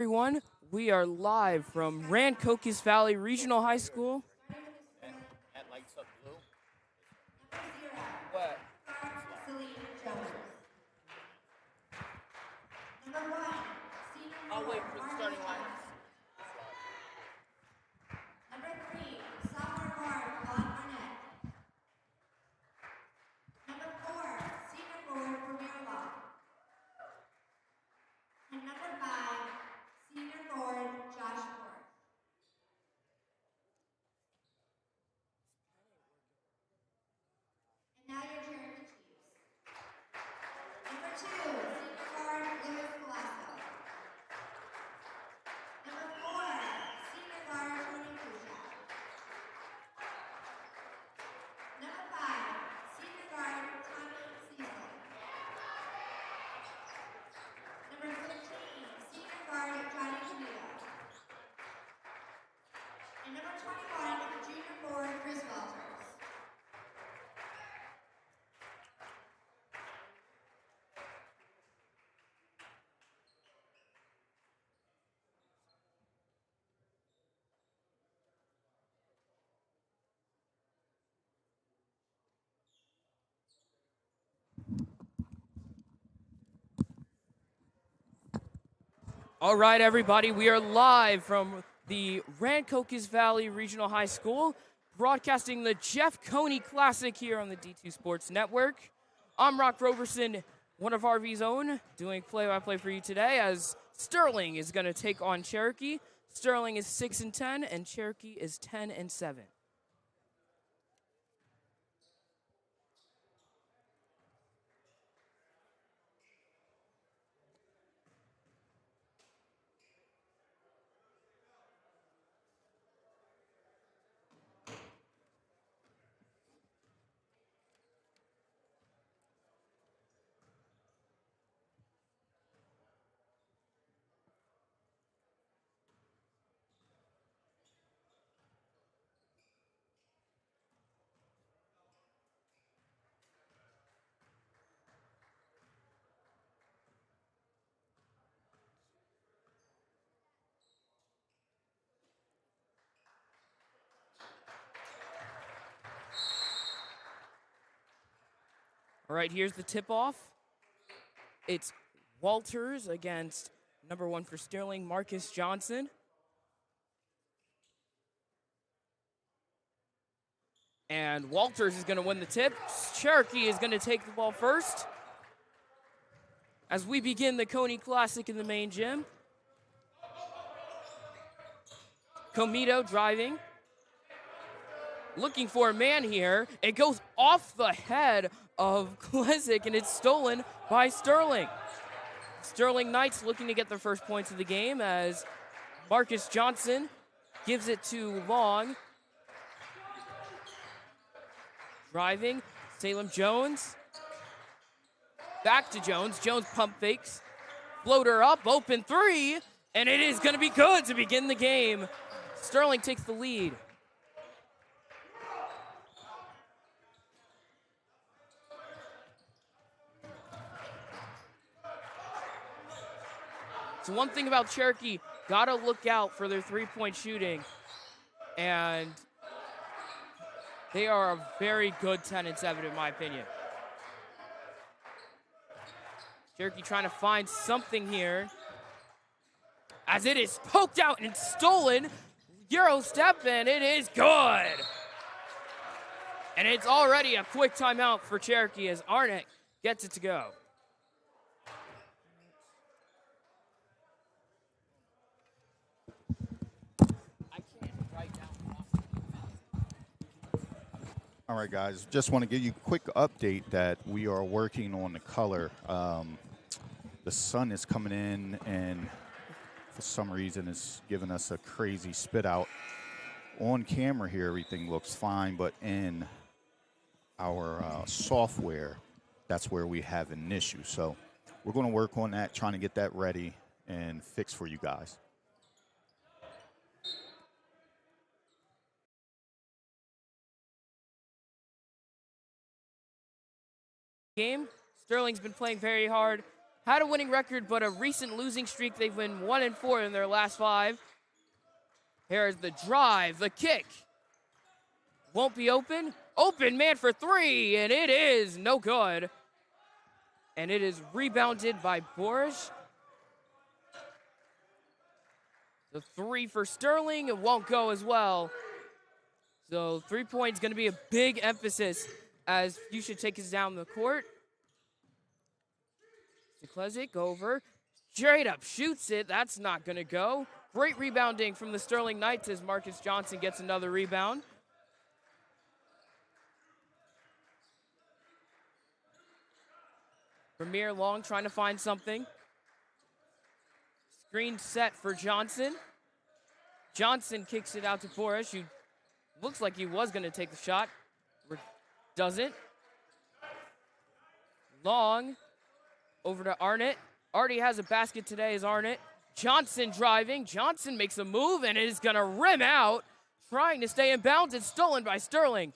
Everyone, we are live from Rancocas Valley Regional High School. That lights up blue. What? I'll wait for the starting line. Number 3, sophomore guard, Vaughn Barnett. Number 4, senior forward, Premier Law. And number 5, senior forward, Josh Ford. And now your Cherokee Chiefs. Number 2, senior guard, Louis Velasco. Number 4, senior guard, Coney. Number 5, senior guard, Tommy Cecil. Number 15, senior guard, Johnny Camilo. And number 21, junior forward, Chris Walters. All right, everybody, we are live from the Rancocas Valley Regional High School, broadcasting the Jeff Coney Classic here on the D2 Sports Network. I'm Rock Roberson, one of RV's own, doing play-by-play for you today as Sterling is going to take on Cherokee. Sterling is 6-10, and Cherokee is 10-7. All right, here's the tip-off. It's Walters against number 1 for Sterling, Marcus Johnson. And Walters is going to win the tip. Cherokee is going to take the ball first as we begin the Coney Classic in the main gym. Comito driving. Looking for a man here. It goes off the head of Klezik, and it's stolen by Sterling. Sterling Knights looking to get their first points of the game as Marcus Johnson gives it to Long. Driving, Salem Jones. Back to Jones. Jones pump fakes. Floater up, open three, and it is going to be good to begin the game. Sterling takes the lead. So one thing about Cherokee, gotta look out for their three-point shooting. And they are a very good 10-7 in my opinion. Cherokee trying to find something here. As it is poked out and stolen. Euro step, and it is good. And it's already a quick timeout for Cherokee as Arnett gets it to go. All right, guys, just want to give you a quick update that we are working on the color. The sun is coming in, and for some reason it's giving us a crazy spit out. On camera here, everything looks fine, but in our software, that's where we have an issue. So we're going to work on that, trying to get that ready and fixed for you guys. Game. Sterling's been playing very hard. had a winning record, but a recent losing streak. They've been 1-4 in their last 5. Here's the drive, the kick. Won't be open. Open man for 3, and it is no good. And it is rebounded by Boris. The 3 for Sterling, it won't go as well. So 3 points going to be a big emphasis as Fuchsia takes us down the court. Zeklezik over, straight up shoots it. That's not going to go. Great rebounding from the Sterling Knights as Marcus Johnson gets another rebound. Premier Long trying to find something. Screen set for Johnson. Johnson kicks it out to Boris, who looks like he was going to take the shot. Doesn't. Long over to Arnett. Already has a basket today is Arnett. Johnson driving. Johnson makes a move and it is going to rim out. Trying to stay in bounds. It's stolen by Sterling.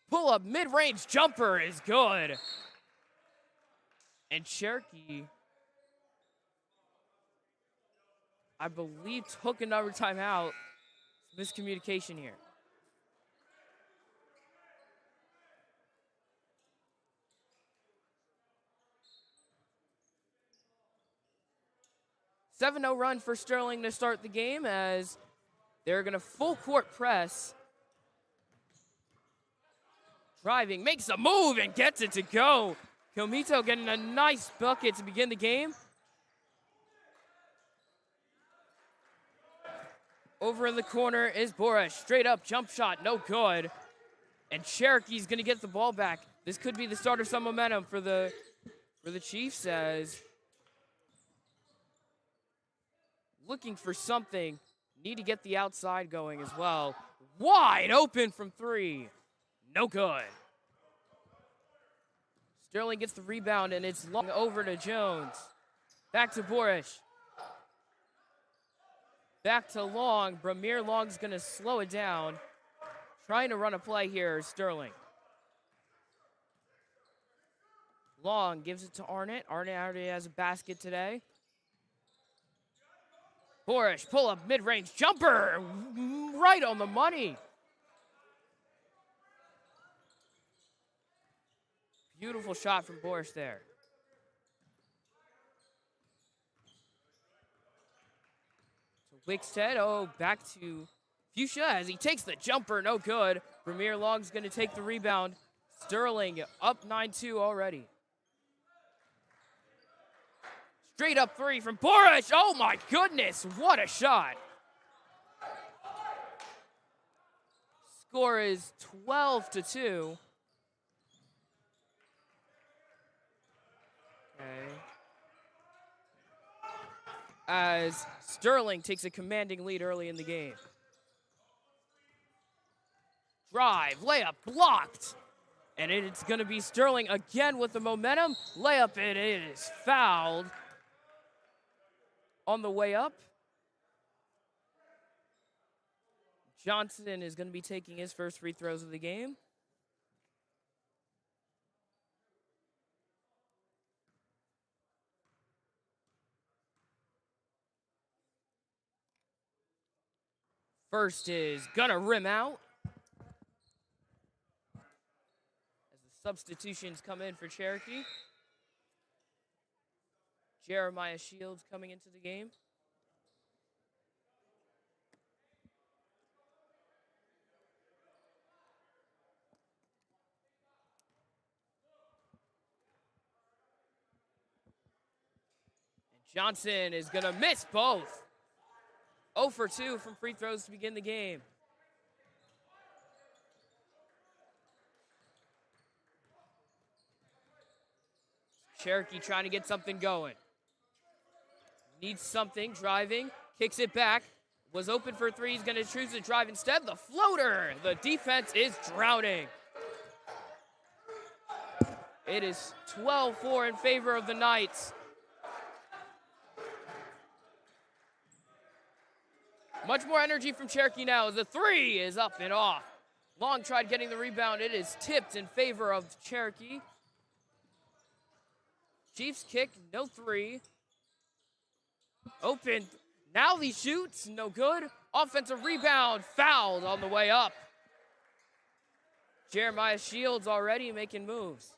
Pull up mid-range jumper is good. And Cherokee, I believe, took another timeout. Miscommunication here. A 7-0 run for Sterling to start the game as they're going to full court press. Driving, makes a move and gets it to go. Comito getting a nice bucket to begin the game. Over in the corner is Boris. Straight up jump shot, no good. And Cherokee's gonna get the ball back. This could be the start of some momentum for the Chiefs as looking for something. Need to get the outside going as well. Wide open from 3. No good. Sterling gets the rebound, and it's long over to Jones. Back to Borish. Back to Long. Bramir Long's going to slow it down. Trying to run a play here, Sterling. Long gives it to Arnett. Arnett already has a basket today. Borish, pull up mid-range jumper. Right on the money. Beautiful shot from Borish there. So Wickstead, back to Fuchsia as he takes the jumper, no good. Bramir Long's going to take the rebound. Sterling up 9-2 already. Straight up 3 from Borish. Oh my goodness, what a shot. Score is 12-2. As Sterling takes a commanding lead early in the game. Drive, layup, blocked. And it's going to be Sterling again with the momentum. Layup, and it is fouled on the way up. Johnson is going to be taking his first free throws of the game. First is gonna rim out. As the substitutions come in for Cherokee. Jeremiah Shields coming into the game. And Johnson is gonna miss both. 0 for 2 from free throws to begin the game. Cherokee trying to get something going. Needs something, driving, kicks it back. Was open for 3, he's gonna choose to drive instead. The floater, the defense is drowning. It is 12-4 in favor of the Knights. Much more energy from Cherokee now as the 3 is up and off. Long tried getting the rebound. It is tipped in favor of Cherokee. Chiefs kick, no three. Open. Now he shoots, no good. Offensive rebound, fouled on the way up. Jeremiah Shields already making moves.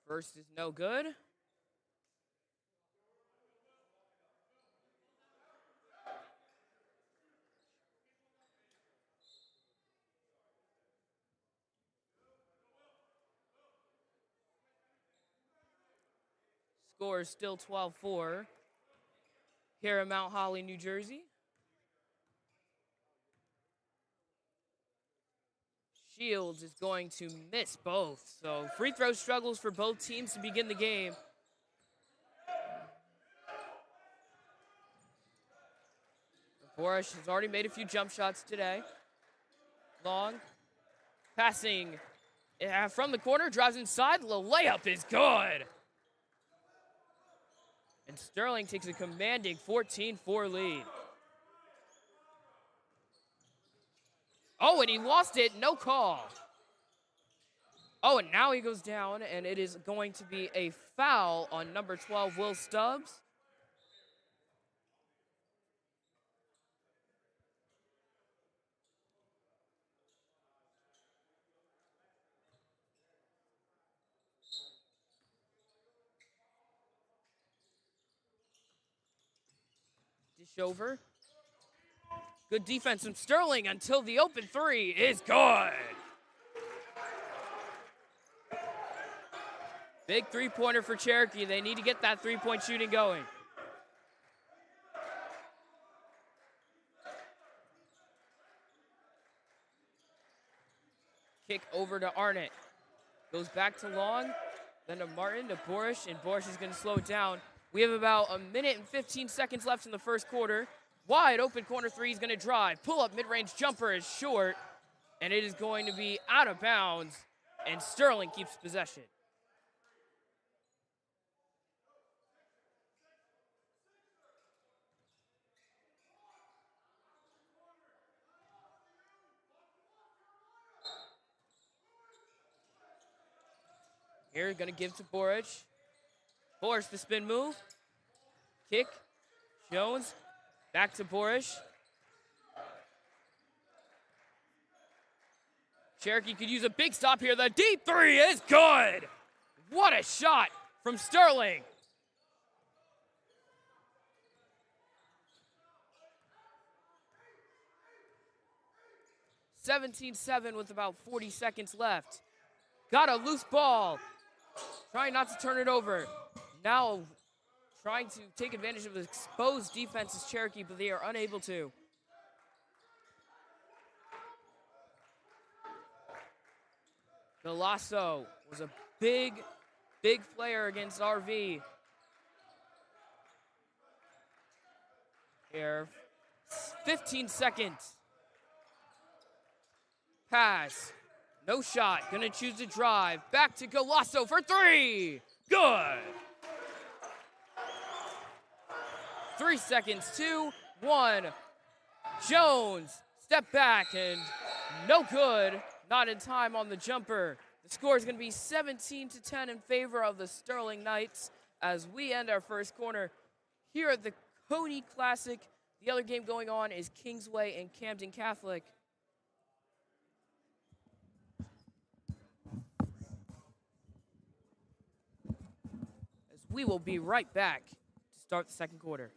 First is no good. Score is still 12-4 here in Mount Holly, New Jersey. Shields is going to miss both. So free throw struggles for both teams to begin the game. Borish has already made a few jump shots today. Long. Passing from the corner, drives inside. The layup is good. And Sterling takes a commanding 14-4 lead. Oh, and he lost it. No call. Oh, and now he goes down, and it is going to be a foul on number 12, Will Stubbs. Dish over. Good defense from Sterling until the open three is good. Big three-pointer for Cherokee. They need to get that three-point shooting going. Kick over to Arnett. Goes back to Long, then to Martin, to Borish, and Borish is going to slow it down. We have about a minute and 15 seconds left in the first quarter. Wide open corner three is going to drive. Pull-up mid-range jumper is short, and it is going to be out of bounds, and Sterling keeps possession. Here, going to give to Borish. Borish, the spin move. Kick. Jones. Back to Borish. Cherokee could use a big stop here. The deep three is good. What a shot from Sterling. (17-7) with about 40 seconds left. Got a loose ball. Trying not to turn it over. Now trying to take advantage of the exposed defense is Cherokee, but they are unable to. Galasso was a big player against RV. Here, 15 seconds. Pass. No shot. Gonna choose to drive. Back to Galasso for three. Good. 3 seconds. 2, 1. Jones. Step back and no good. Not in time on the jumper. The score is going to be 17-10 in favor of the Sterling Knights as we end our first quarter here at the Coney Classic. The other game going on is Kingsway and Camden Catholic. As we will be right back to start the second quarter.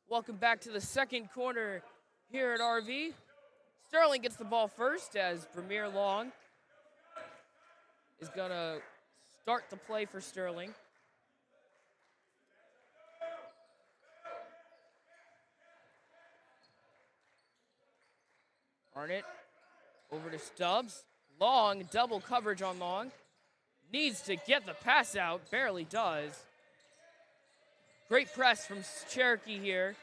Welcome back to the second quarter here at RV. Sterling gets the ball first as Premier Long is going to start the play for Sterling. Arnett over to Stubbs. Long, double coverage on Long. Needs to get the pass out, barely does. Great press from Cherokee here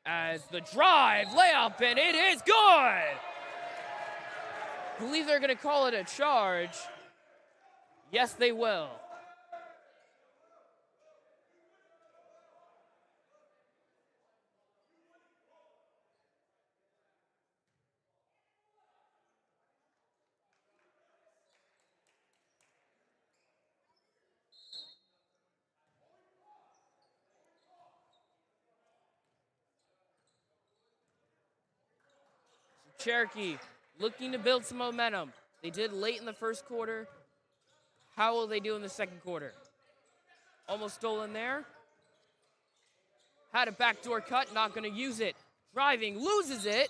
as the drive, layup, and it is good! I believe they're gonna call it a charge. Yes, they will. Cherokee looking to build some momentum. They did late in the first quarter. How will they do in the second quarter? Almost stolen there. Had a backdoor cut, not going to use it. Driving, loses it,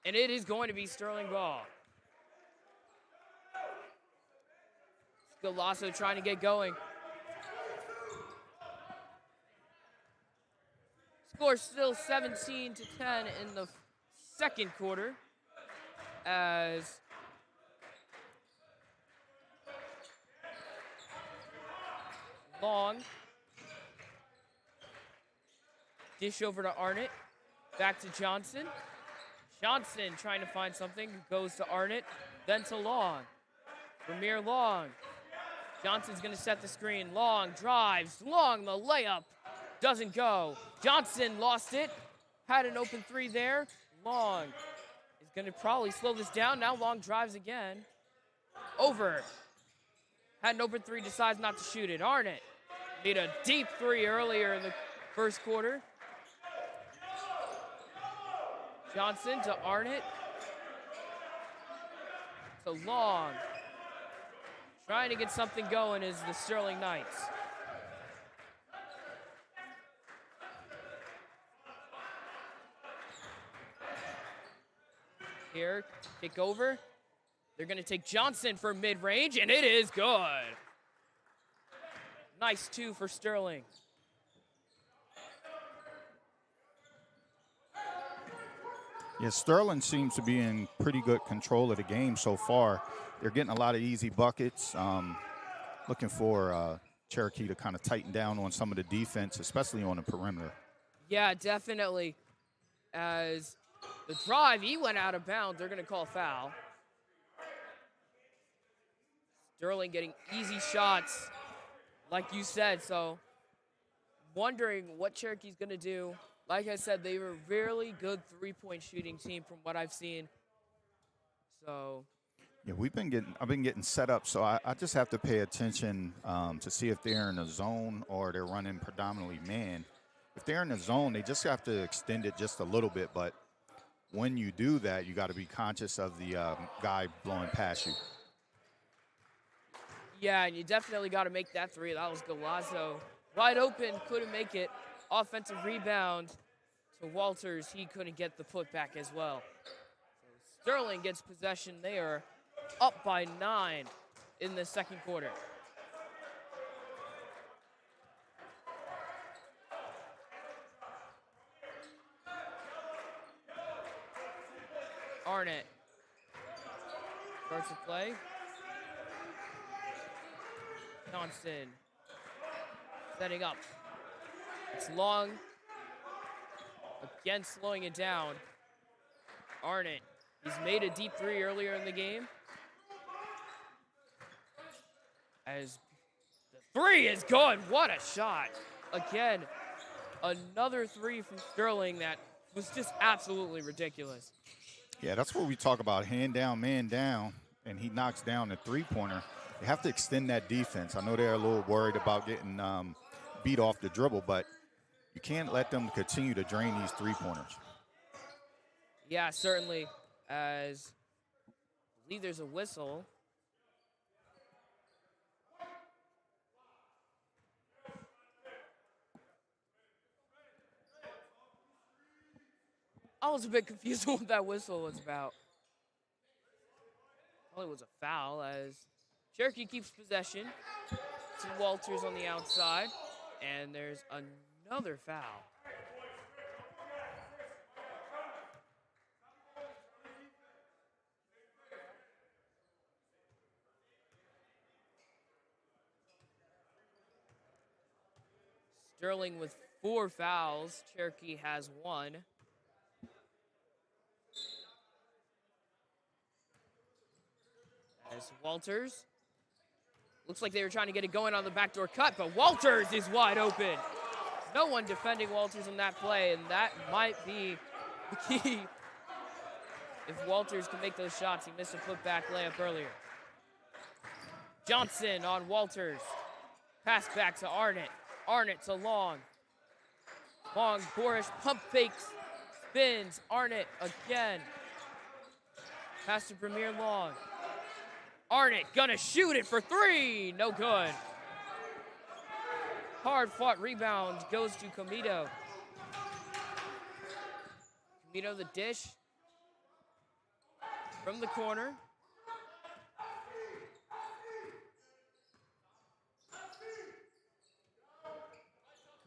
and it is going to be Sterling ball. Galasso trying to get going. Score still 17-10 in the second quarter as Long dish over to Arnett, back to Johnson. Johnson trying to find something, goes to Arnett, then to Long. Premier Long. Johnson's gonna set the screen. Long drives, Long the layup, doesn't go. Johnson lost it, had an open three there. Long is gonna probably slow this down. Now Long drives again. Over. Had an open three, decides not to shoot it. Arnett made a deep three earlier in the first quarter. Johnson to Arnett. To Long. Trying to get something going is the Sterling Knights. Here, kick over. They're gonna take Johnson for mid-range, and it is good. Nice two for Sterling. Yeah, Sterling seems to be in pretty good control of the game so far. They're getting a lot of easy buckets. Looking for Cherokee to kind of tighten down on some of the defense, especially on the perimeter. Yeah, definitely. As the drive, he went out of bounds. They're going to call foul. Sterling getting easy shots, like you said. So wondering what Cherokee's going to do. Like I said, they were a really good three-point shooting team from what I've seen. So yeah, I've been getting set up, so I just have to pay attention to see if they're in a zone or they're running predominantly man. If they're in a zone, they just have to extend it just a little bit. But when you do that, you got to be conscious of the guy blowing past you. yeah, and you definitely got to make that three. That was Galazzo. Wide open, couldn't make it. Offensive rebound to Walters. He couldn't get the putback as well. So Sterling gets possession. They are up by 9 in the second quarter. Arnett starts to play. Johnson setting up. It's Long. Again, slowing it down. Arnett. He's made a deep three earlier in the game. As the three is good. What a shot. Again, another three from Sterling that was just absolutely ridiculous. Yeah, that's what we talk about, hand down, man down, and he knocks down the three-pointer. They have to extend that defense. I know they're a little worried about getting beat off the dribble, but you can't let them continue to drain these three-pointers. Yeah, certainly. As I believe there's a whistle. I was a bit confused on what that whistle was about. Well, it was a foul as Cherokee keeps possession. To Walters on the outside, and there's another foul. Sterling with 4 fouls. Cherokee has 1. As Walters. Looks like they were trying to get it going on the backdoor cut, but Walters is wide open. No one defending Walters in that play, and that might be the key. If Walters can make those shots, he missed a putback layup earlier. Johnson on Walters. Pass back to Arnott. Arnott to Long. Long, Borish, pump fakes, spins. Arnott again. Pass to Premier Long. Arnott gonna shoot it for 3. No good. Hard fought rebound goes to Comito. Comito the dish from the corner.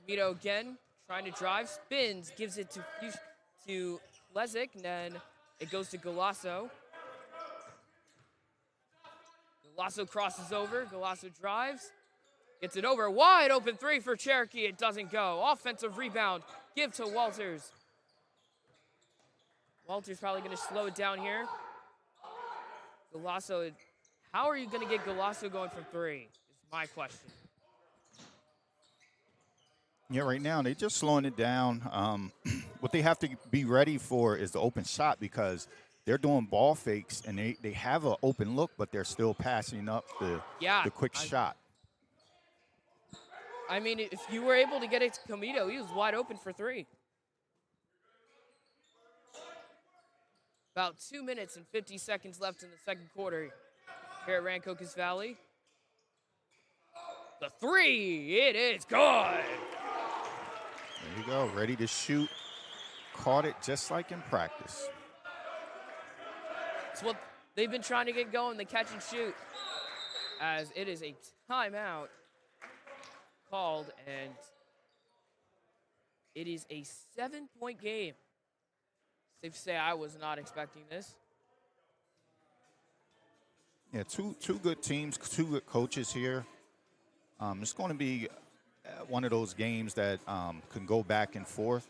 Comito again, trying to drive, spins, gives it to Lezik, and then it goes to Golasso. Golasso crosses over, Golasso drives, gets it over, wide open 3 for Cherokee, it doesn't go. Offensive rebound, give to Walters. Walters probably gonna slow it down here. Golasso, how are you gonna get Golasso going from 3, is my question. Yeah, right now they're just slowing it down. What they have to be ready for is the open shot because they're doing ball fakes and they have an open look, but they're still passing up the quick shot. I mean, if you were able to get it to Comito, he was wide open for 3. About 2 minutes and 50 seconds left in the second quarter here at Rancocas Valley. The 3, it is good. There you go, ready to shoot. Caught it just like in practice. It's what they've been trying to get going, the catch and shoot. As it is a timeout called, and it is a 7-point game. Safe to say I was not expecting this. Yeah, two good teams, 2 good coaches here. It's going to be one of those games that can go back and forth.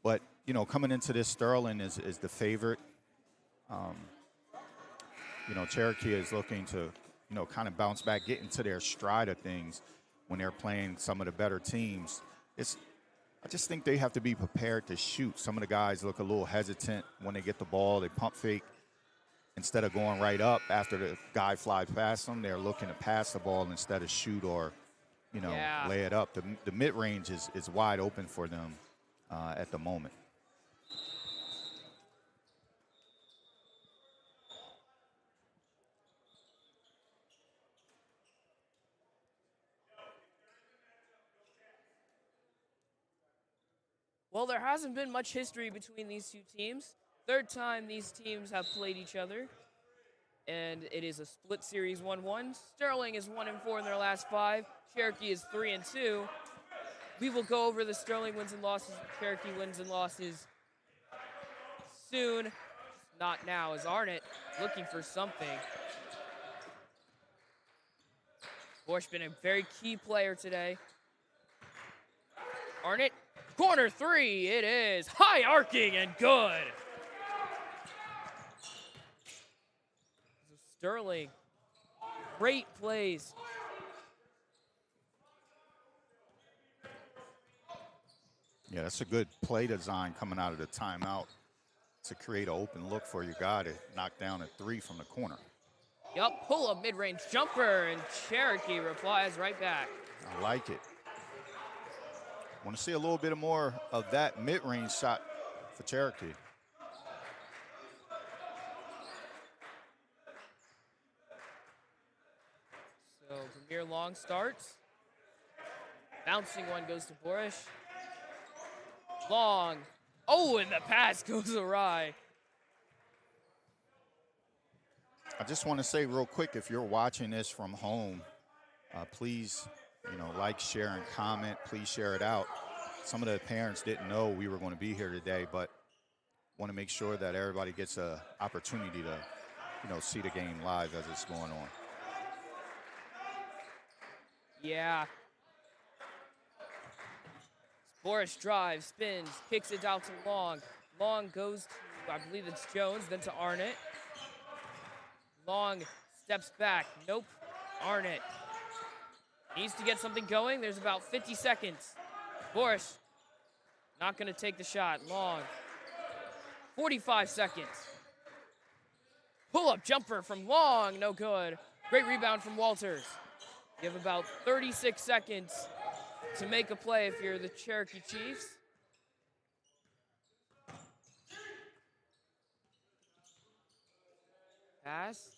But, you know, coming into this, Sterling is the favorite. You know, Cherokee is looking to, you know, kind of bounce back, get into their stride of things when they're playing some of the better teams. I just think they have to be prepared to shoot. Some of the guys look a little hesitant when they get the ball. They pump fake. Instead of going right up after the guy flies past them, they're looking to pass the ball instead of shoot or, you know, lay it up. The mid-range is wide open for them at the moment. Well, there hasn't been much history between these 2 teams. 3rd time these teams have played each other. And it is a split series 1-1. Sterling is 1-4 in their last 5. Cherokee is 3-2. We will go over the Sterling wins and losses, Cherokee wins and losses soon. Not now, as Arnott looking for something. Borsch been a very key player today. Arnott, corner 3, it is high arcing and good. Sterling, great plays. Yeah, that's a good play design coming out of the timeout to create an open look for your guy to knock down a 3 from the corner. Yup, pull up mid-range jumper, and Cherokee replies right back. I like it. Want to see a little bit more of that mid-range shot for Cherokee. So Premier Long starts. Bouncing one goes to Borish. Long Oh, and the pass goes awry. I just want to say real quick, if you're watching this from home, please, like, share, and comment. Please share it out. Some of the parents didn't know we were going to be here today, but want to make sure that everybody gets an opportunity to, see the game live as it's going on. Yeah. Boris drives, spins, kicks it out to Long. Long goes to, I believe it's Jones, then to Arnett. Long steps back. Nope. Arnett needs to get something going. There's about 50 seconds. Boris not going to take the shot. Long. 45 seconds. Pull-up jumper from Long. No good. Great rebound from Walters. You have about 36 seconds to make a play if you're the Cherokee Chiefs. Pass.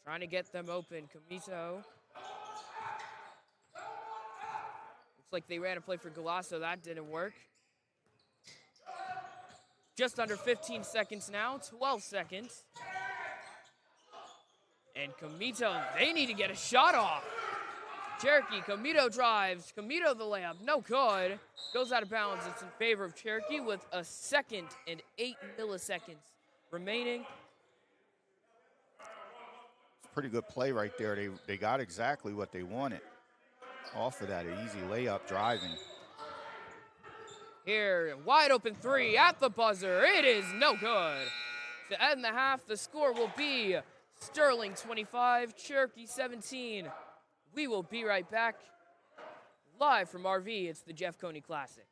Trying to get them open. Comito. Looks like they ran a play for Galasso. That didn't work. Just under 15 seconds now. 12 seconds. And Comito, they need to get a shot off. Cherokee, Comito drives. Comito the layup. No good. Goes out of bounds. It's in favor of Cherokee with a second and 8 milliseconds remaining. Pretty good play right there. They got exactly what they wanted off of that, an easy layup driving. Here, wide open three at the buzzer. It is no good. To end the half, the score will be Sterling 25, Cherokee 17. We will be right back live from RV. It's the Jeff Coney Classic.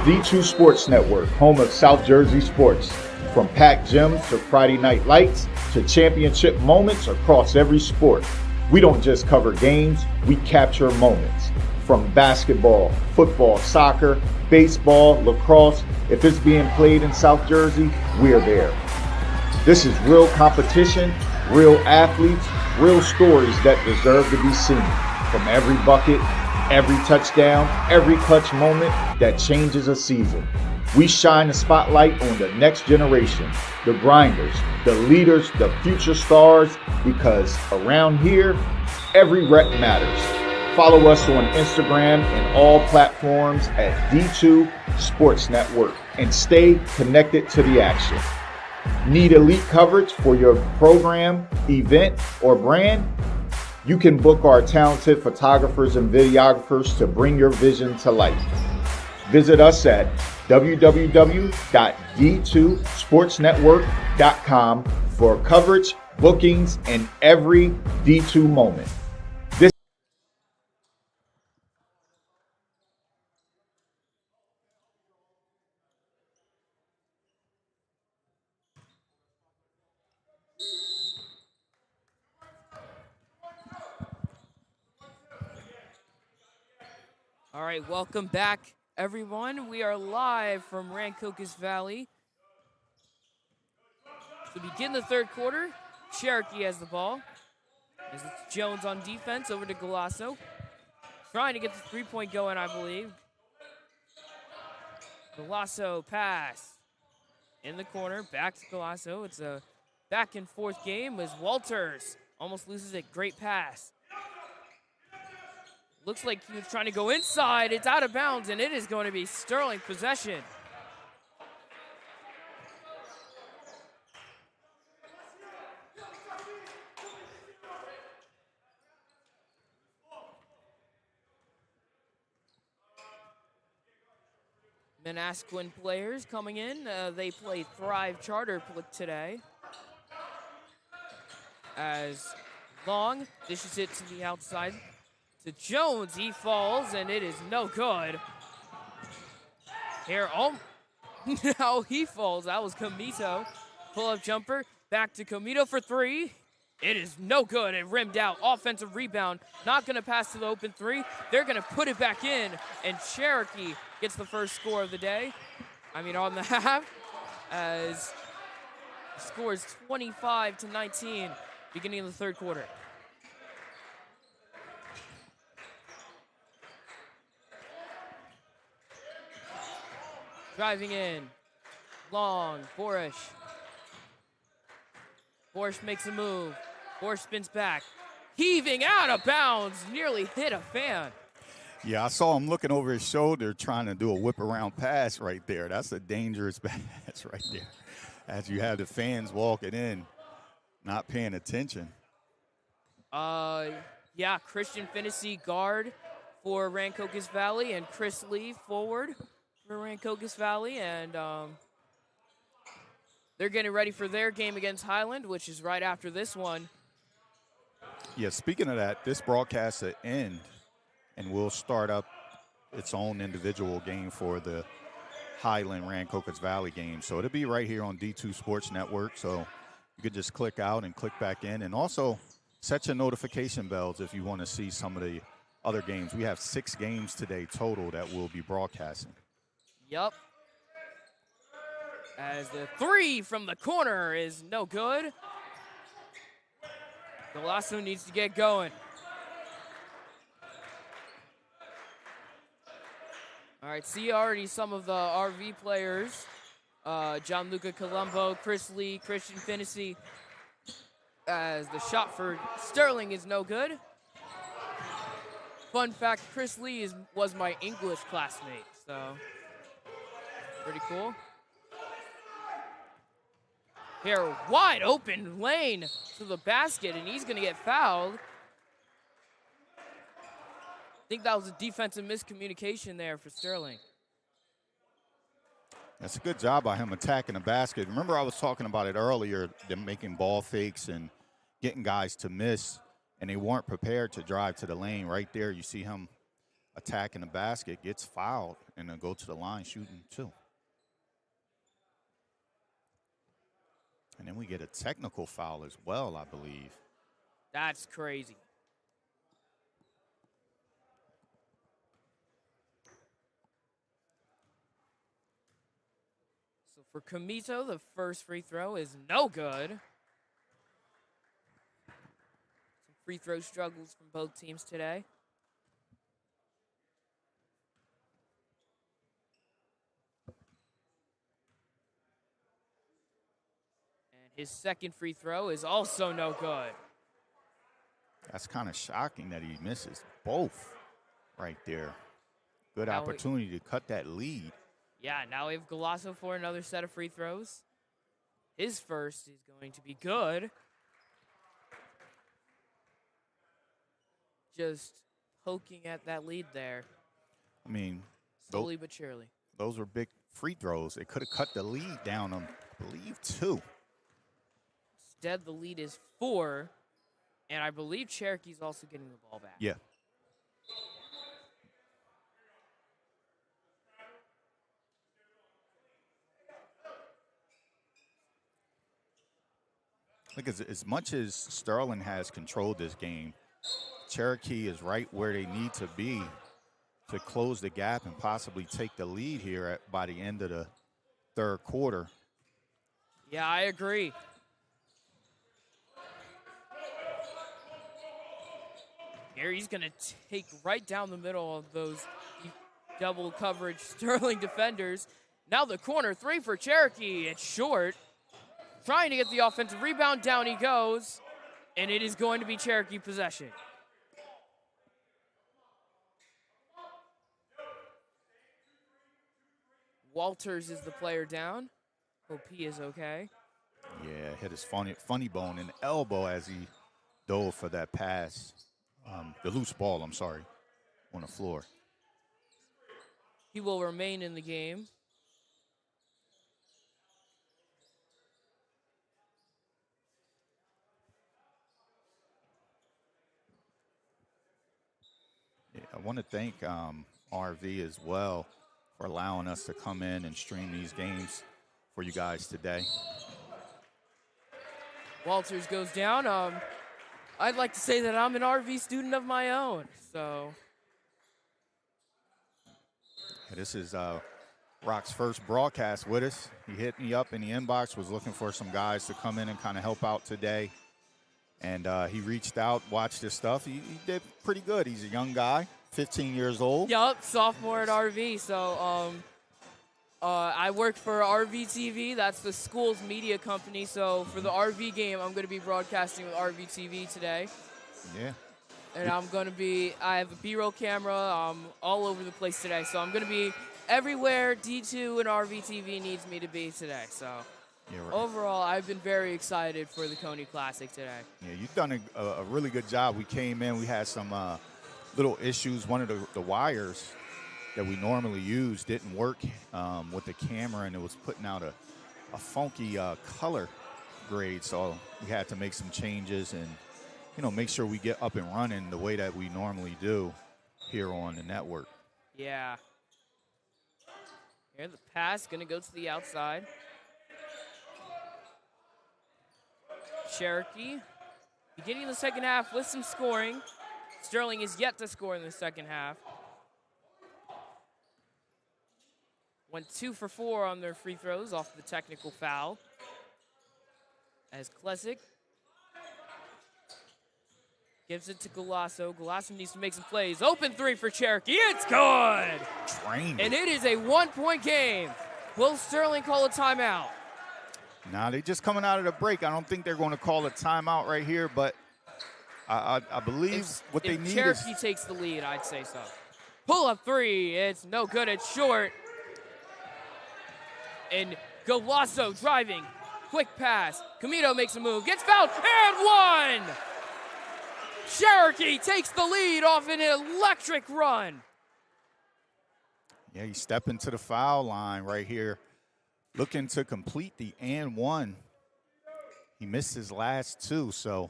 D2 Sports Network, home of South Jersey sports. From packed gyms to Friday night lights to championship moments across every sport. We don't just cover games, we capture moments. From basketball, football, soccer, baseball, lacrosse, if it's being played in South Jersey, we're there. This is real competition, real athletes, real stories that deserve to be seen. From every bucket, every touchdown, every clutch moment that changes a season. We shine a spotlight on the next generation, the grinders, the leaders, the future stars, because around here, every rep matters. Follow us on Instagram and all platforms at D2 Sports Network and stay connected to the action. Need elite coverage for your program, event, or brand? You can book our talented photographers and videographers to bring your vision to life. Visit us at www.d2sportsnetwork.com for coverage, bookings, and every D2 moment. All right, welcome back, everyone. We are live from Rancocas Valley. To begin the third quarter, Cherokee has the ball. As it's Jones on defense, over to Galasso. Trying to get the three-point going, I believe. Galasso pass in the corner, back to Galasso. It's a back and forth game as Walters almost loses it. Great pass. Looks like he was trying to go inside. It's out of bounds, and it is going to be Sterling possession. Manasquin players coming in. They play Thrive Charter today. As Long dishes it to the outside. To Jones, he falls, and it is no good. Here, now he falls. That was Comito. Pull-up jumper, back to Comito for three. It is no good. It rimmed out. Offensive rebound. Not going to pass to the open three. They're going to put it back in, and Cherokee gets the first score of the day. On the half, as the score is 25-19, beginning of the third quarter. Driving in, Long, Borish. Borish makes a move. Borish spins back. Heaving out of bounds, nearly hit a fan. Yeah, I saw him looking over his shoulder trying to do a whip around pass right there. That's a dangerous pass right there. As you have the fans walking in, not paying attention. Yeah, Christian Finney guard for Rancocas Valley and Chris Lee forward for Rancocas Valley, and they're getting ready for their game against Highland, which is right after this one. Yeah, speaking of that, this broadcast will end, and we'll start up its own individual game for the Highland Rancocas Valley game. So it'll be right here on D2 Sports Network. So you could just click out and click back in, and also set your notification bells if you want to see some of the other games. We have 6 games today total that we'll be broadcasting. Yup. As the three from the corner is no good. Galasso needs to get going. All right, see already some of the RV players. Gianluca Colombo, Chris Lee, Christian Finney. As the shot for Sterling is no good. Fun fact, Chris Lee was my English classmate, so pretty cool. Here, wide open lane to the basket, and he's gonna get fouled. I think that was a defensive miscommunication there for Sterling. That's a good job by him attacking the basket. Remember I was talking about it earlier, them making ball fakes and getting guys to miss, and they weren't prepared to drive to the lane. Right there, you see him attacking the basket gets fouled and then go to the line shooting 2. And then we get a technical foul as well, I believe. That's crazy. So for Comito, the first free throw is no good. Some free throw struggles from both teams today. And his second free throw is also no good. That's kind of shocking that he misses both right there. Good Now opportunity to cut that lead. Yeah, now we have Galasso for another set of free throws. His first is going to be good. Just poking at that lead there. I mean, Slowly but surely. those were big free throws. It could have cut the lead down, I believe, 2. Instead, the lead is 4. And I believe Cherokee's also getting the ball back. Yeah. Look, as much as Sterling has controlled this game, Cherokee is right where they need to be to close the gap and possibly take the lead here by the end of the third quarter. Yeah, I agree. Here he's going to take right down the middle of those double coverage Sterling defenders. Now the corner 3 for Cherokee. It's short. Trying to get the offensive rebound. Down he goes. And it is going to be Cherokee possession. Walters is the player down. Hope he is okay. Yeah, hit his funny bone in the elbow as he dove for that pass. The loose ball, I'm sorry, on the floor. He will remain in the game. Yeah, I want to thank RV as well for allowing us to come in and stream these games for you guys today. Walters goes down. I'd like to say that I'm an RV student of my own, so. Yeah, this is Rock's first broadcast with us. He hit me up in the inbox, was looking for some guys to come in and kind of help out today. And he reached out, watched his stuff. He did pretty good. He's a young guy, 15 years old. Yup, sophomore at RV. So I work for RV TV. That's the school's media company. So for the RV game, I'm going to be broadcasting with RV TV today. Yeah. And I have a B-roll camera all over the place today. So I'm going to be everywhere D2 and RV TV needs me to be today. So Right. Overall, I've been very excited for the Coney Classic today. Yeah, you've done a really good job. We came in, we had some little issues. One of the wires that we normally use didn't work with the camera, and it was putting out a funky color grade. So we had to make some changes and, make sure we get up and running the way that we normally do here on the network. Yeah. Here, the pass going to go to the outside. Cherokee, beginning of the second half with some scoring. Sterling is yet to score in the second half. Went 2 for 4 on their free throws off the technical foul. As Klesic gives it to Galasso. Galasso needs to make some plays. Open 3 for Cherokee. It's good! Trained. And it is a 1-point game. Will Sterling call a timeout? Nah, they just coming out of the break. I don't think they're going to call a timeout right here, but I believe what they need Cherokee is... takes the lead, I'd say so. Pull up 3. It's no good. It's short. And Galasso driving. Quick pass. Camino makes a move. Gets fouled. And 1! Cherokee takes the lead off an electric run. Yeah, he's stepping to the foul line right here, looking to complete the and 1. He missed his last 2, so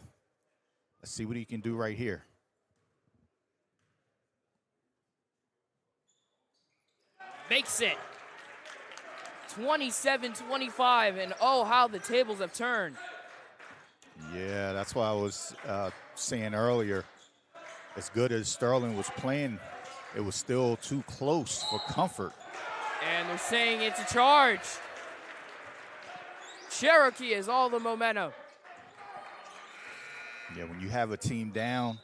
let's see what he can do right here. Makes it 27-25, and oh, how the tables have turned. Yeah, that's why I was saying earlier, as good as Sterling was playing, it was still too close for comfort. And they're saying it's a charge. Cherokee has all the momentum. Yeah, when you have a team down,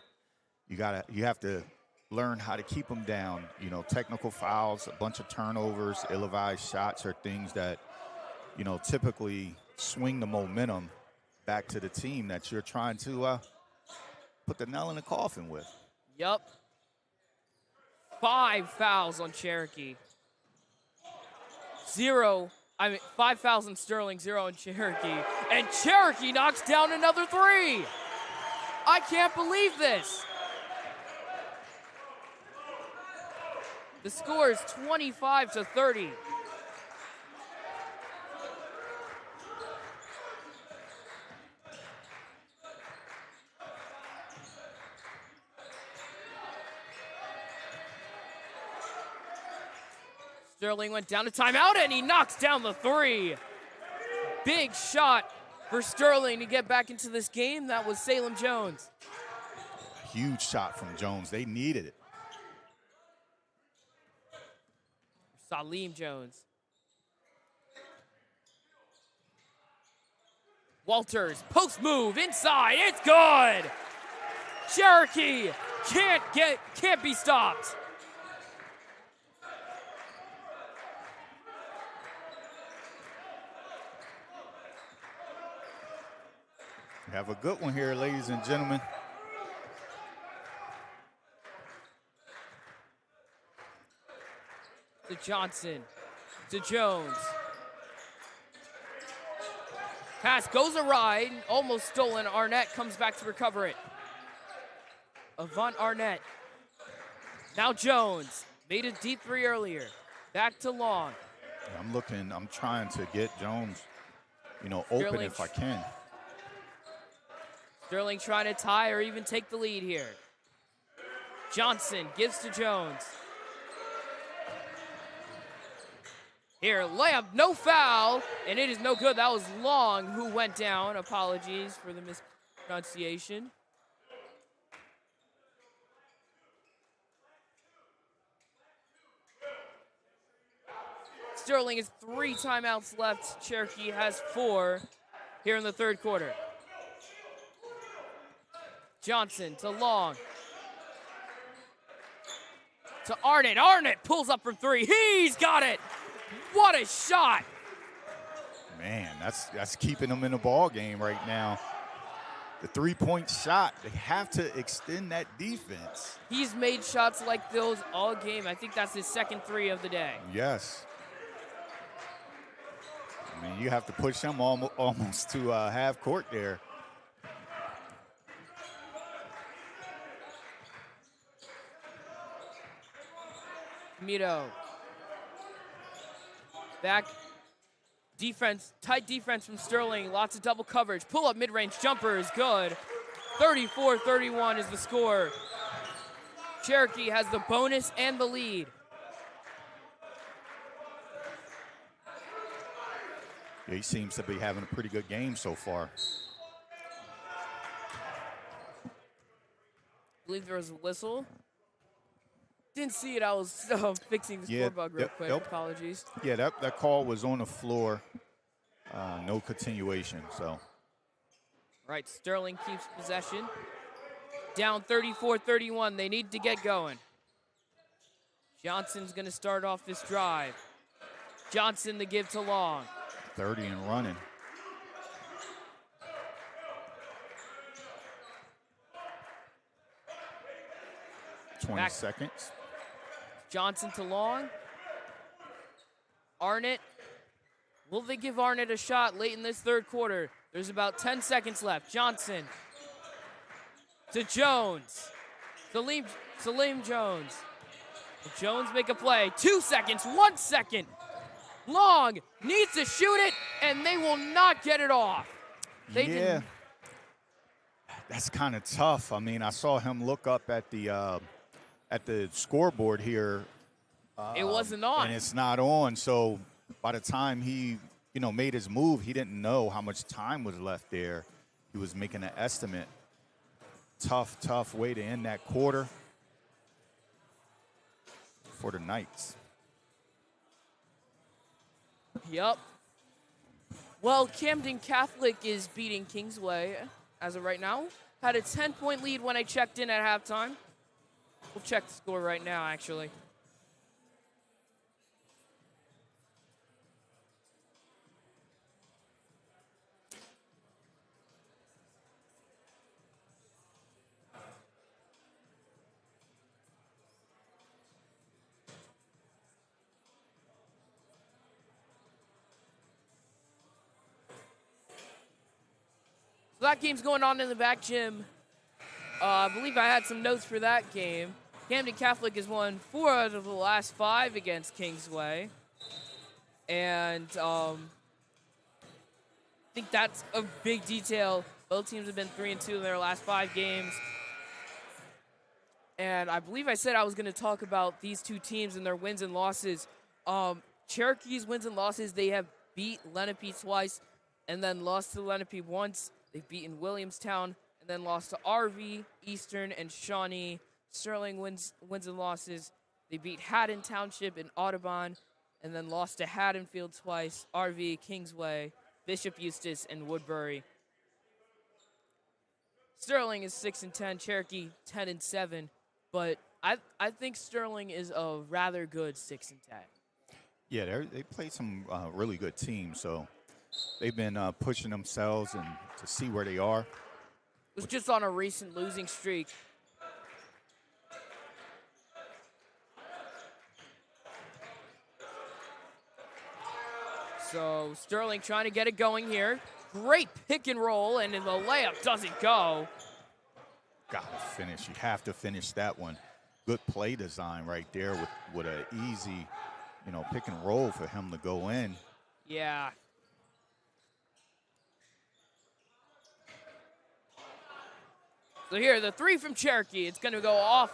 you have to learn how to keep them down. You know, technical fouls, a bunch of turnovers, ill-advised shots are things that, you know, typically swing the momentum back to the team that you're trying to put the nail in the coffin with. Yup. 5 fouls on Cherokee. 5 fouls on Sterling, 0 on Cherokee. And Cherokee knocks down another 3. I can't believe this. The score is 25-30. Sterling went down to timeout, and he knocks down the 3. Big shot for Sterling to get back into this game. That was Salem Jones. Huge shot from Jones. They needed it. Salim Jones. Walters, post move, inside, it's good! Cherokee can't be stopped. We have a good one here, ladies and gentlemen. To Johnson, to Jones. Pass goes awry, almost stolen. Arnett comes back to recover it. Avant Arnett. Now Jones, made a deep 3 earlier. Back to Long. I'm trying to get Jones, you know, open Sterling. if I can. Sterling trying to tie or even take the lead here. Johnson gives to Jones. Here, layup, no foul, and it is no good. That was Long who went down. Apologies for the mispronunciation. Sterling has 3 timeouts left. Cherokee has 4 here in the third quarter. Johnson to Long. To Arnett. Arnett pulls up from 3. He's got it. What a shot. Man, that's keeping them in the ball game right now. The 3-point shot, they have to extend that defense. He's made shots like those all game. I think that's his second 3 of the day. Yes. I mean, you have to push him almost to half court there. Mito. Back. Defense, tight defense from Sterling. Lots of double coverage. Pull up mid-range jumper is good. 34-31 is the score. Cherokee has the bonus and the lead. Yeah, he seems to be having a pretty good game so far. I believe there was a whistle. Didn't see it. I was fixing the scoreboard real quick. Apologies. Yeah, that call was on the floor. No continuation, so. Right, Sterling keeps possession. Down 34-31. They need to get going. Johnson's going to start off this drive. Johnson to give to Long. 30 and running. Back. Seconds. Johnson to Long. Arnett. Will they give Arnett a shot late in this third quarter? There's about 10 seconds left. Johnson to Jones. Salim Jones. Will Jones make a play? 2 seconds, 1 second. Long needs to shoot it, and they will not get it off. They didn't. That's kind of tough. I mean, I saw him look up at the scoreboard here It wasn't on. And it's not on. So by the time he, made his move, he didn't know how much time was left there. He was making an estimate. Tough way to end that quarter for the Knights. Yep. Well, Camden Catholic is beating Kingsway as of right now. Had a 10-point lead when I checked in at halftime. We'll check the score right now, actually. So that game's going on in the back gym. I believe I had some notes for that game. Camden Catholic has won 4 out of the last 5 against Kingsway. And I think that's a big detail. Both teams have been 3-2 in their last 5 games. And I believe I said I was going to talk about these two teams and their wins and losses. Cherokee's wins and losses, they have beat Lenape twice and then lost to Lenape once. They've beaten Williamstown and then lost to RV, Eastern, and Shawnee. Sterling wins and losses. They beat Haddon Township and Audubon and then lost to Haddonfield twice, RV, Kingsway, Bishop Eustis, and Woodbury. Sterling is 6-10, Cherokee 10-7, but I think Sterling is a rather good 6-10. Yeah, they play some really good teams, so they've been pushing themselves and to see where they are. Was just on a recent losing streak. So Sterling trying to get it going here. Great pick and roll, and then the layup doesn't go. Got to finish. You have to finish that one. Good play design right there with an easy, pick and roll for him to go in. Yeah. So here, the 3 from Cherokee. It's going to go off.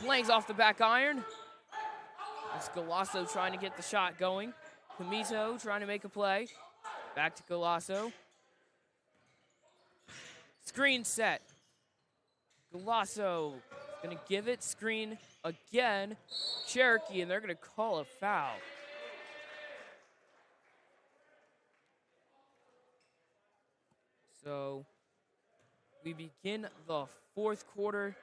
Langs off the back iron. It's Galasso trying to get the shot going. Camito trying to make a play. Back to Galasso. Screen set. Galasso going to give it. Screen again. Cherokee, and they're going to call a foul. So we begin the 4th quarter.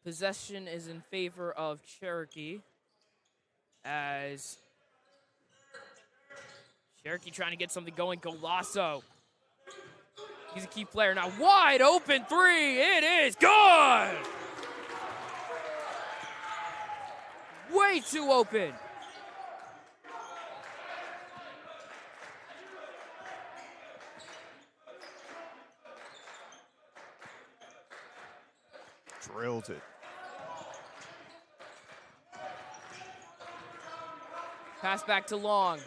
Possession is in favor of Cherokee as Cherokee trying to get something going. Galasso. He's a key player now. Wide open 3. It is good. Way too open. Drilled it. Pass back to Long.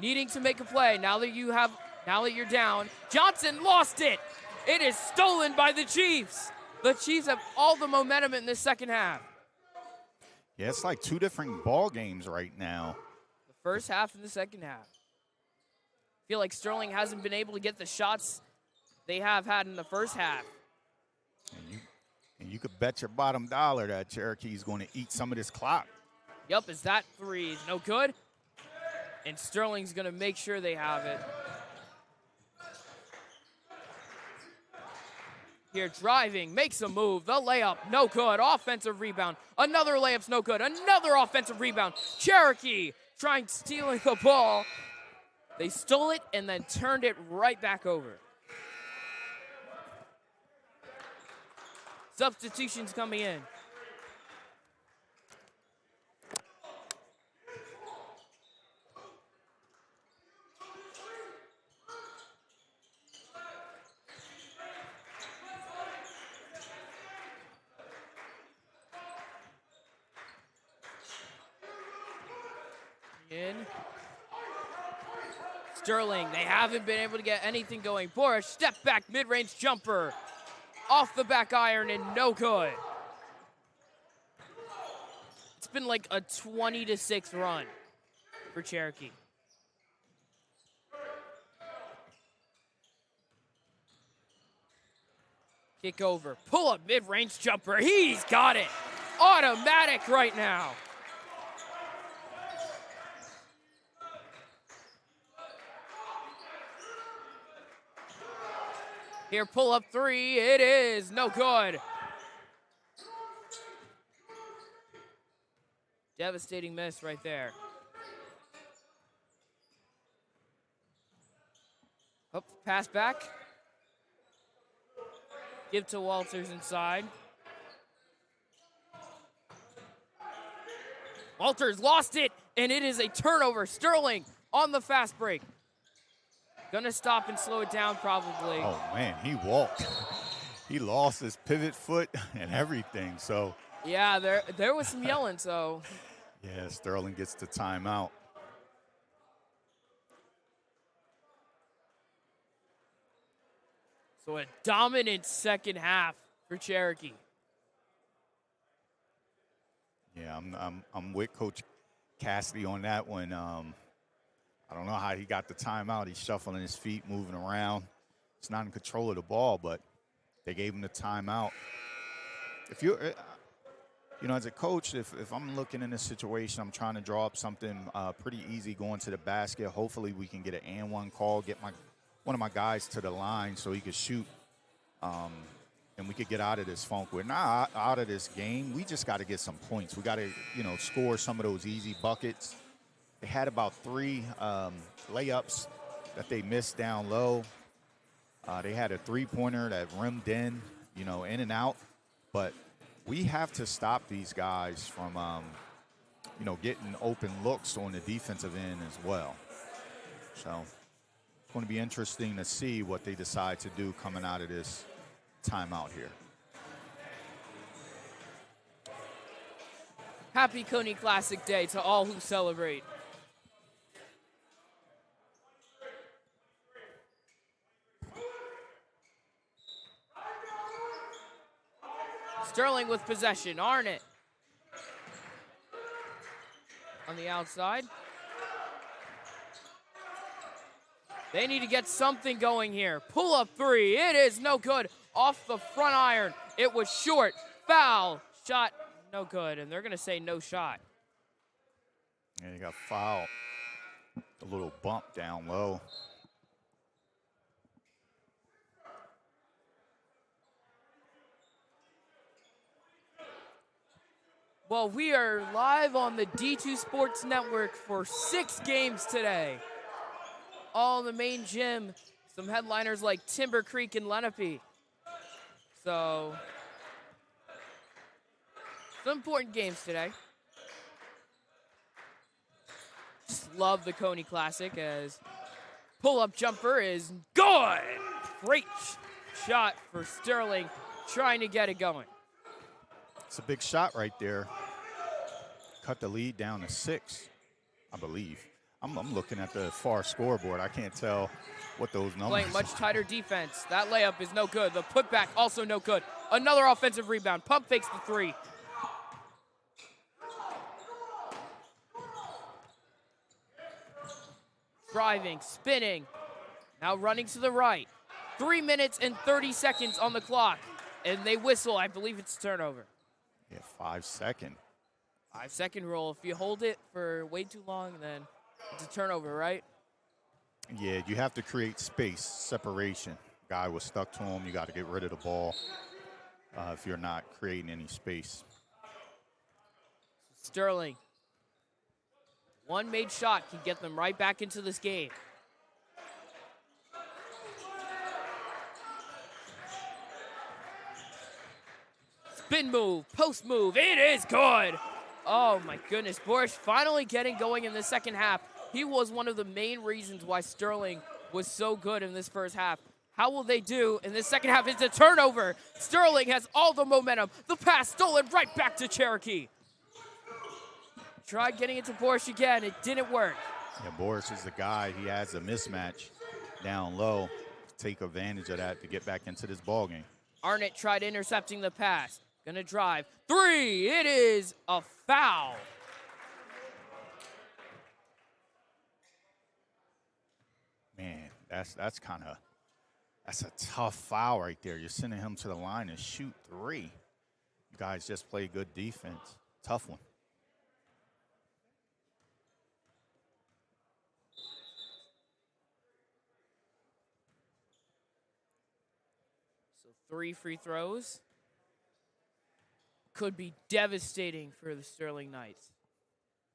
Needing to make a play now that you're down. Johnson lost it. It is stolen by the Chiefs. The Chiefs have all the momentum in this second half. Yeah, it's like 2 different ball games right now. The first half and the second half. I feel like Sterling hasn't been able to get the shots they have had in the first half. And you could bet your bottom dollar that Cherokee's going to eat some of this clock. Yep, is that 3 is no good. And Sterling's going to make sure they have it. Here, driving, makes a move. The layup, no good. Offensive rebound. Another layup's no good. Another offensive rebound. Cherokee stealing the ball. They stole it and then turned it right back over. Substitutions coming in. Sterling, they haven't been able to get anything going. Borish, step back, mid-range jumper. Off the back iron and no good. It's been like a 20-6 run for Cherokee. Kick over, pull up mid-range jumper. He's got it. Automatic right now. Here, pull up three. It is no good. Devastating miss right there. Oh, pass back. Give to Walters inside. Walters lost it, and it is a turnover. Sterling on the fast break. Gonna stop and slow it down probably. Oh, man, he walked. He lost his pivot foot and everything, so. Yeah, there was some yelling, so. Yeah, Sterling gets the timeout. So a dominant second half for Cherokee. Yeah, I'm with Coach Cassidy on that one. I don't know how he got the timeout. He's shuffling his feet, moving around. He's not in control of the ball, but they gave him the timeout. If you're, as a coach, if I'm looking in this situation, I'm trying to draw up something pretty easy going to the basket. Hopefully we can get an and one call, get one of my guys to the line so he could shoot, and we could get out of this funk. We're not out of this game. We just got to get some points. We got to, score some of those easy buckets. They had about 3 layups that they missed down low. They had a three-pointer that rimmed in, in and out. But we have to stop these guys from, getting open looks on the defensive end as well. So it's going to be interesting to see what they decide to do coming out of this timeout here. Happy Coney Classic Day to all who celebrate. Sterling with possession. Arnett on the outside. They need to get something going here. Pull up three. It is no good. Off the front iron. It was short. Foul. Shot no good. And they're going to say no shot. Yeah, you got foul. A little bump down low. Well, we are live on the D2 Sports Network for 6 games today. All in the main gym. Some headliners like Timber Creek and Lenape. So, some important games today. Just love the Coney Classic as pull-up jumper is good. Great shot for Sterling, trying to get it going. It's a big shot right there. Cut the lead down to 6, I believe. I'm looking at the far scoreboard. I can't tell what those numbers Playing much tighter defense. That layup is no good. The putback also no good. Another offensive rebound. Pump fakes the 3. Driving, spinning. Now running to the right. 3 minutes and 30 seconds on the clock. And they whistle. I believe it's a turnover. Yeah, 5 second. 5-second rule. If you hold it for way too long, then it's a turnover, right? Yeah, you have to create space, separation. Guy was stuck to him. You got to get rid of the ball if you're not creating any space. Sterling. One made shot can get them right back into this game. Spin move, post move, it is good. Oh my goodness, Borish finally getting going in the second half. He was one of the main reasons why Sterling was so good in this first half. How will they do in this second half? It's a turnover. Sterling has all the momentum. The pass stolen right back to Cherokee. Tried getting it to Borish again, it didn't work. Yeah, Boris is the guy. He has a mismatch down low. Take advantage of that to get back into this ball game. Arnett tried intercepting the pass. Gonna drive. 3. It is a foul. Man, that's a tough foul right there. You're sending him to the line and shoot 3. You guys just play good defense. Tough one. So 3 free throws could be devastating for the Sterling Knights.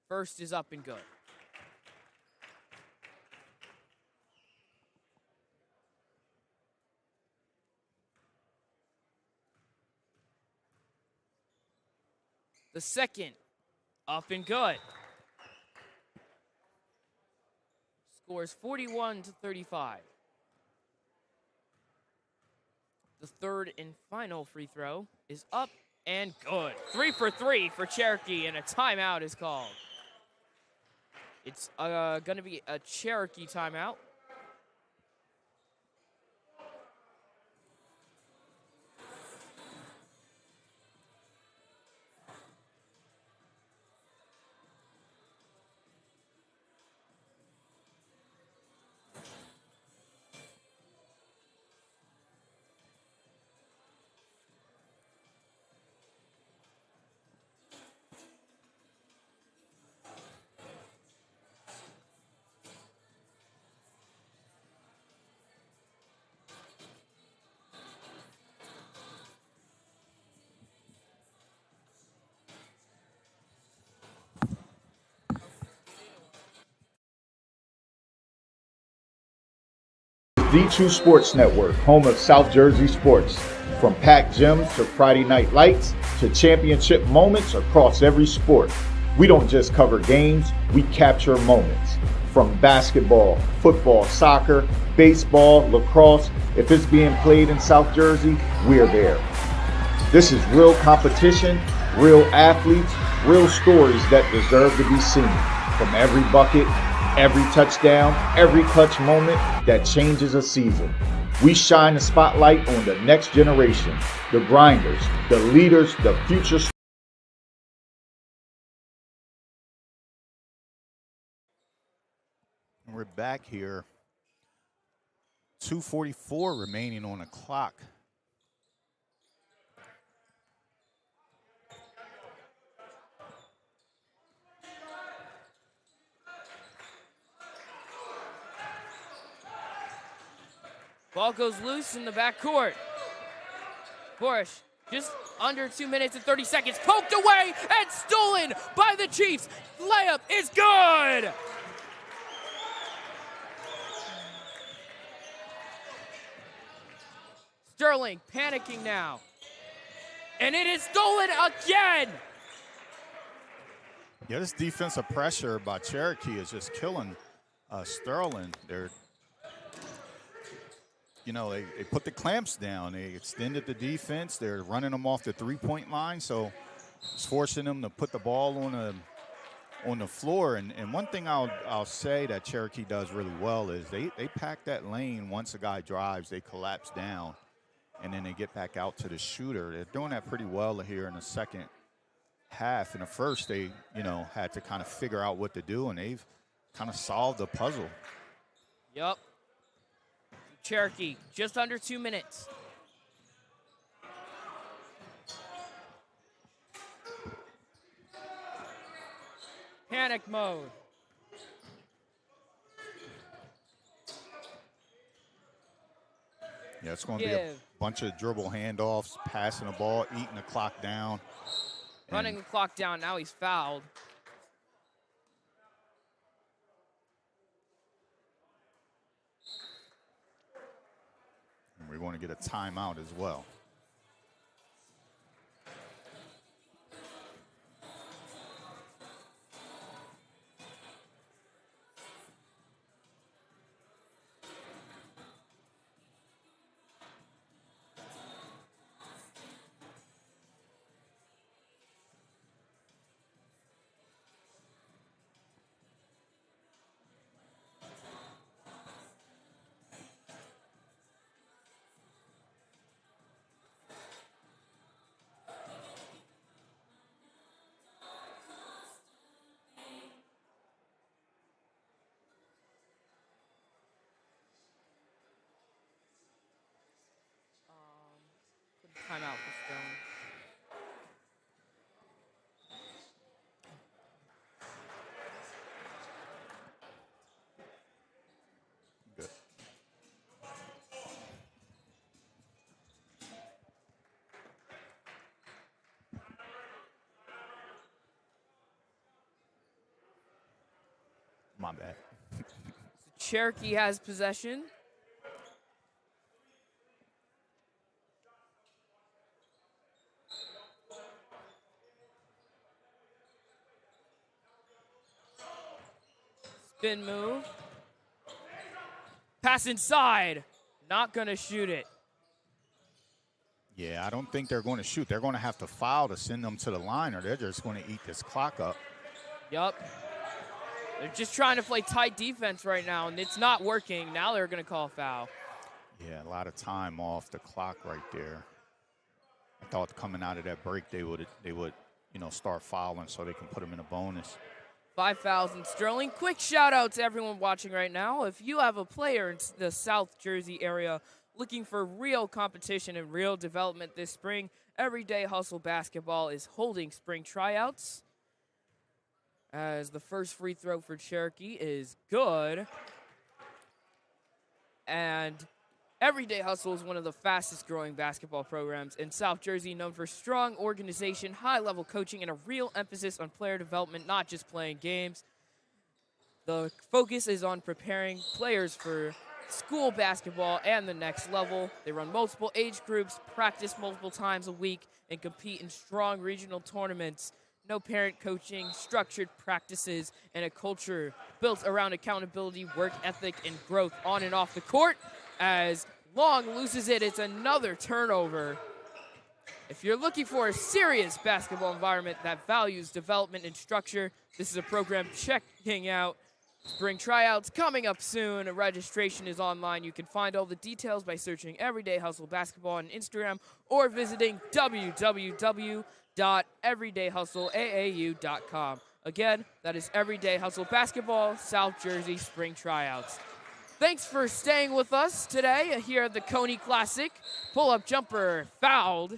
First is up and good. The second, up and good. Scores 41-35. The third and final free throw is up and good. 3 for 3 for Cherokee, and a timeout is called. It's going to be a Cherokee timeout. D2 Sports Network, home of South Jersey sports. From packed gyms to Friday night lights to championship moments across every sport. We don't just cover games, we capture moments. From basketball, football, soccer, baseball, lacrosse, if it's being played in South Jersey, we're there. This is real competition, real athletes, real stories that deserve to be seen. From every bucket, every touchdown, every clutch moment that changes a season. We shine the spotlight on the next generation, the grinders, the leaders, the future. We're back here. 2:44 remaining on the clock. Ball goes loose in the backcourt. Boris, just under 2 minutes and 30 seconds, poked away and stolen by the Chiefs. Layup is good. Sterling panicking now. And it is stolen again. Yeah, this defensive pressure by Cherokee is just killing Sterling. They put the clamps down. They extended the defense. They're running them off the three-point line, so it's forcing them to put the ball on the floor. And one thing I'll say that Cherokee does really well is they pack that lane. Once a guy drives, they collapse down, and then they get back out to the shooter. They're doing that pretty well here in the second half. In the first, they had to kind of figure out what to do, and they've kind of solved the puzzle. Yup. Cherokee, just under 2 minutes. Panic mode. Yeah, it's going to be a bunch of dribble handoffs, passing the ball, eating the clock down. Running the clock down. Now he's fouled. And we're going to get a timeout as well. Timeout for Sterling. Good. My bad. Cherokee has possession. Spin move. Pass inside. Not going to shoot it. Yeah, I don't think they're going to shoot. They're going to have to foul to send them to the line, or they're just going to eat this clock up. Yup. They're just trying to play tight defense right now, and it's not working. Now they're going to call a foul. Yeah, a lot of time off the clock right there. I thought coming out of that break they would start fouling so they can put them in a bonus. 5 fouls in Sterling. Quick shout out to everyone watching right now. If you have a player in the South Jersey area looking for real competition and real development this spring, Everyday Hustle Basketball is holding spring tryouts. As the first free throw for Cherokee is good. And Everyday Hustle is one of the fastest growing basketball programs in South Jersey, known for strong organization, high level coaching, and a real emphasis on player development, not just playing games. The focus is on preparing players for school basketball and the next level. They run multiple age groups, practice multiple times a week, and compete in strong regional tournaments. No parent coaching, structured practices, and a culture built around accountability, work ethic, and growth on and off the court. As Long loses it, it's another turnover. If you're looking for a serious basketball environment that values development and structure, this is a program checking out. Spring tryouts coming up soon. Registration is online. You can find all the details by searching Everyday Hustle Basketball on Instagram or visiting www.everydayhustleaau.com. Again, that is Everyday Hustle Basketball, South Jersey Spring Tryouts. Thanks for staying with us today here at the Coney Classic. Pull-up jumper fouled.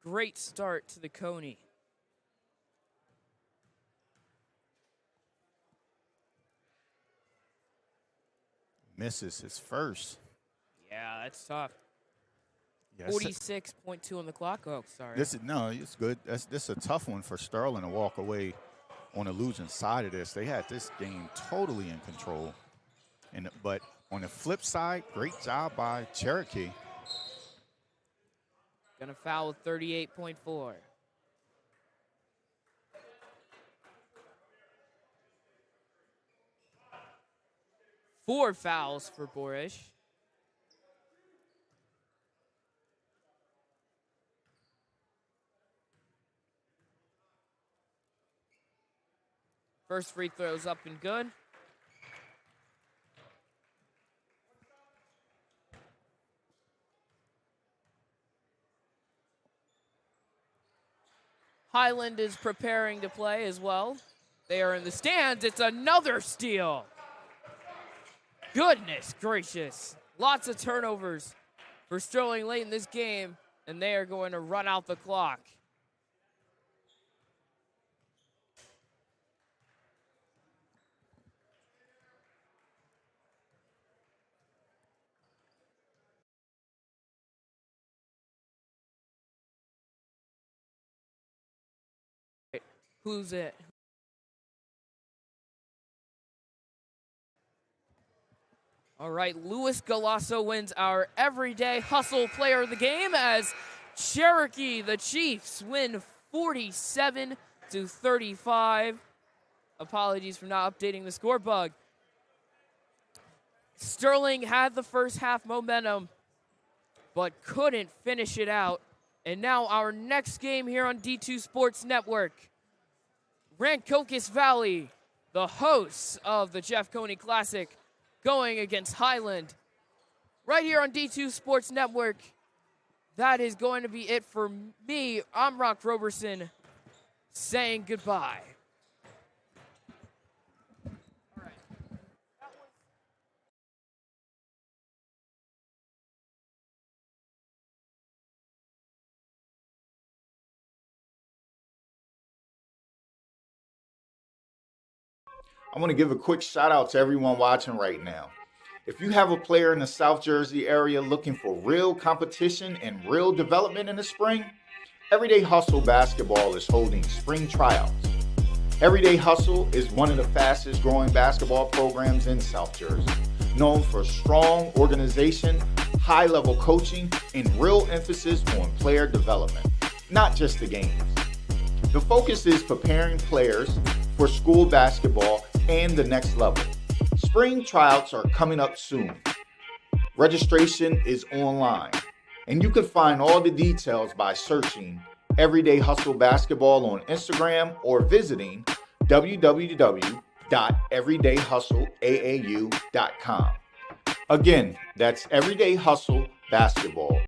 Great start to the Coney. Misses his first. Yeah, that's tough. Yes. 46.2 on the clock. Oh, sorry. It's good. This is a tough one for Sterling to walk away on the losing side of this. They had this game totally in control. But on the flip side, great job by Cherokee. Gonna foul with 38.4. Four fouls for Borish. First free throw's up and good. Highland is preparing to play as well. They are in the stands. It's another steal. Goodness gracious. Lots of turnovers for Sterling late in this game, and they are going to run out the clock. Who's it? All right, Luis Galasso wins our Everyday Hustle Player of the Game as Cherokee, the Chiefs, win 47-35. Apologies for not updating the score bug. Sterling had the first half momentum, but couldn't finish it out. And now our next game here on D2 Sports Network. Rancocas Valley, the hosts of the Jeff Coney Classic, going against Highland. Right here on D2 Sports Network. That is going to be it for me. I'm Rock Roberson, saying goodbye. I want to give a quick shout out to everyone watching right now. If you have a player in the South Jersey area looking for real competition and real development in the spring, Everyday Hustle Basketball is holding spring tryouts. Everyday Hustle is one of the fastest growing basketball programs in South Jersey, known for strong organization, high level coaching, and real emphasis on player development, not just the games. The focus is preparing players for school basketball and the next level. Spring tryouts are coming up soon. Registration is online, and you can find all the details by searching Everyday Hustle Basketball on Instagram or visiting www.everydayhustleaau.com. Again, that's Everyday Hustle Basketball.